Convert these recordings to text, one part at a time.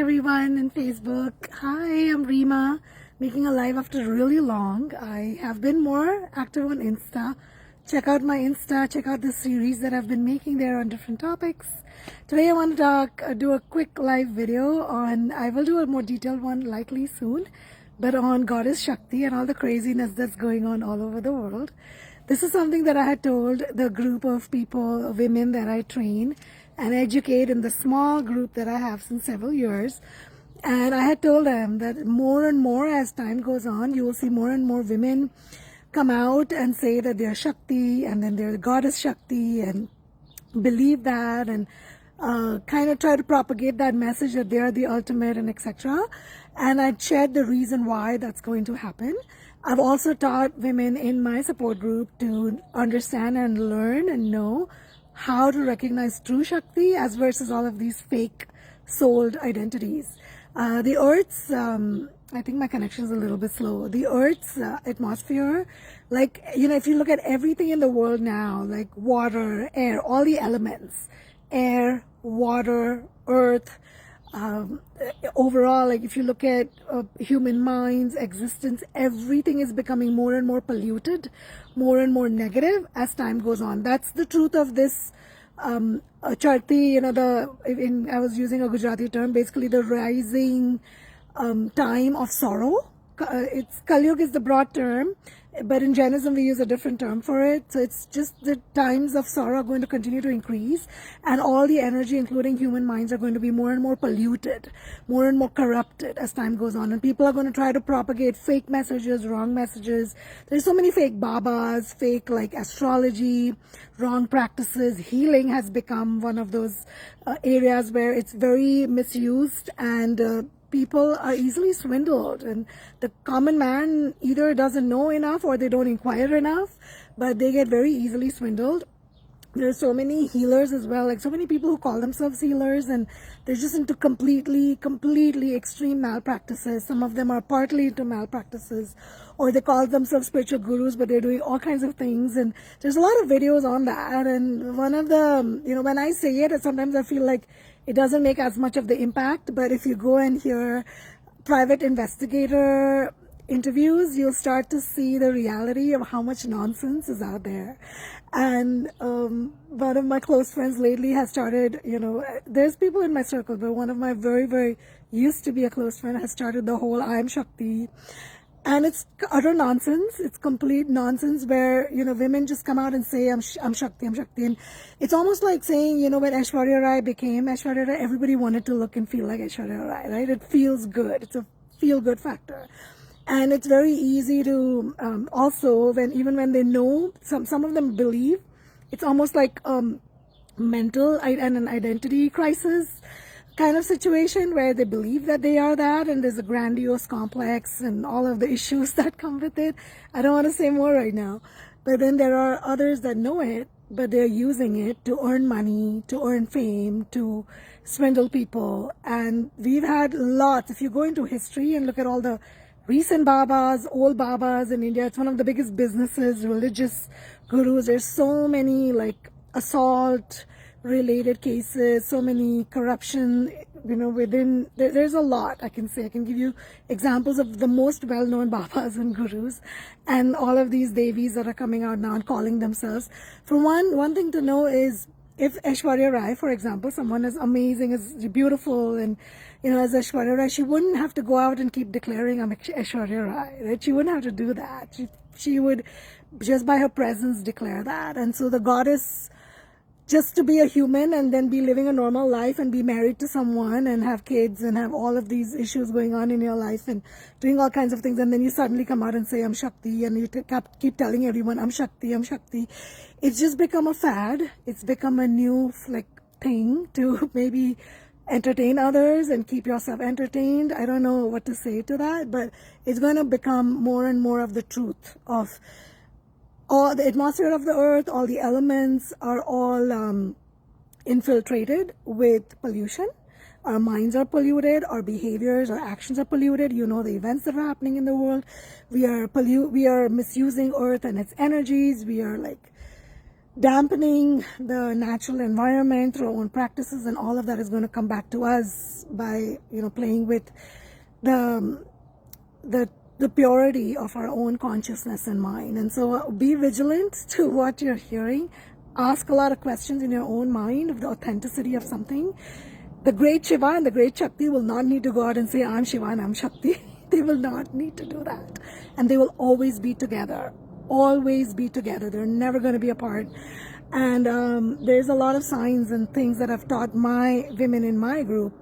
everyone in Facebook. Hi, I'm Rima, making a live after really long. I have been more active on Insta. Check out my Insta, check out the series that I've been making there on different topics. Today I want to do a quick live video on, I will do a more detailed one likely soon, but on Goddess Shakti and all the craziness that's going on all over the world. This is something that I had told the group of people, women that I train and educate in the small group that I have since several years. And I had told them that more and more as time goes on, you will see more and more women come out and say that they're Shakti and then they're the Goddess Shakti and believe that and kind of try to propagate that message that they are the ultimate and etc. And I shared the reason why that's going to happen. I've also taught women in my support group to understand and learn and know how to recognize true Shakti as versus all of these fake sold identities. The Earth's, I think my connection is a little bit slow. The Earth's atmosphere, like, you know, if you look at everything in the world now, like water, air, all the elements, air, water, earth, overall, like if you look at human minds, existence, everything is becoming more and more polluted, more and more negative as time goes on. That's the truth of this charti, you know, I was using a Gujarati term, basically the rising time of sorrow. It's Kali Yuga is the broad term, but in Jainism we use a different term for it. So it's just the times of sorrow are going to continue to increase, and all the energy, including human minds, are going to be more and more polluted, more and more corrupted as time goes on. And people are going to try to propagate fake messages, wrong messages. There's so many fake babas, fake like astrology, wrong practices. Healing has become one of those areas where it's very misused, and people are easily swindled, and the common man either doesn't know enough or they don't inquire enough, but they get very easily swindled. There's so many healers as well, like so many people who call themselves healers, and they're just into completely extreme malpractices. Some of them are partly into malpractices, or they call themselves spiritual gurus, but they're doing all kinds of things. And there's a lot of videos on that. And one of the, you know, when I say it, sometimes I feel like it doesn't make as much of the impact, but if you go and hear private investigator interviews, you'll start to see the reality of how much nonsense is out there. And one of my close friends lately has started, you know, there's people in my circle, but one of my very used to be a close friend has started the whole I'm Shakti. And it's utter nonsense. It's complete nonsense where, you know, women just come out and say, I'm Shakti, I'm Shakti. And it's almost like saying, you know, when Aishwarya Rai became Aishwarya Rai, everybody wanted to look and feel like Aishwarya Rai, right? It feels good. It's a feel-good factor. And it's very easy to also, even when they know, some of them believe, it's almost like mental and an identity crisis kind of situation where they believe that they are that, and there's a grandiose complex and all of the issues that come with it. I don't want to say more right now, but then there are others that know it, but they're using it to earn money, to earn fame, to swindle people. And we've had lots. If you go into history and look at all the recent babas, old babas in India, it's one of the biggest businesses, religious gurus. There's so many like assault related cases, so many corruption, you know, within, there's a lot I can say. I can give you examples of the most well-known babas and gurus and all of these Devis that are coming out now and calling themselves. For one thing to know is, if Aishwarya Rai, for example, someone as amazing, as beautiful, and, you know, as Aishwarya Rai, she wouldn't have to go out and keep declaring I'm Aishwarya Rai, right? She wouldn't have to do that. She would just by her presence declare that. And so the goddess, just to be a human and then be living a normal life and be married to someone and have kids and have all of these issues going on in your life and doing all kinds of things, and then you suddenly come out and say I'm Shakti, and you keep telling everyone I'm Shakti, I'm Shakti. It's just become a fad. It's become a new like thing to maybe entertain others and keep yourself entertained. I don't know what to say to that, but it's going to become more and more of the truth of all the atmosphere of the earth. All the elements are all infiltrated with pollution. Our minds are polluted, our behaviors, our actions are polluted. You know, the events that are happening in the world. We are misusing earth and its energies. We are like dampening the natural environment through our own practices, and all of that is going to come back to us by, playing with the the purity of our own consciousness and mind. And so be vigilant to what you're hearing. Ask a lot of questions in your own mind of the authenticity of something. The great Shiva and the great Shakti will not need to go out and say, I'm Shiva and I'm Shakti. They will not need to do that. And they will always be together. Always be together. They're never going to be apart. And there's a lot of signs and things that I've taught my women in my group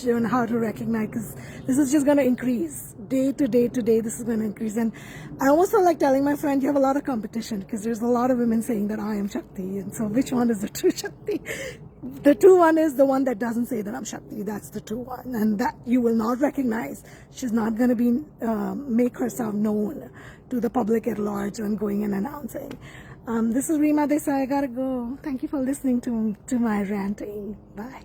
on how to recognize, because this is just going to increase day to day to day. This is going to increase. And I almost feel like telling my friend, you have a lot of competition, because there's a lot of women saying that I am Shakti. And so which one is the true Shakti? The true one is the one that doesn't say that I'm Shakti. That's the true one, and that you will not recognize. She's not going to be make herself known to the public at large and going and announcing. This is Rima Desai. I gotta go. Thank you for listening to my ranting. Bye.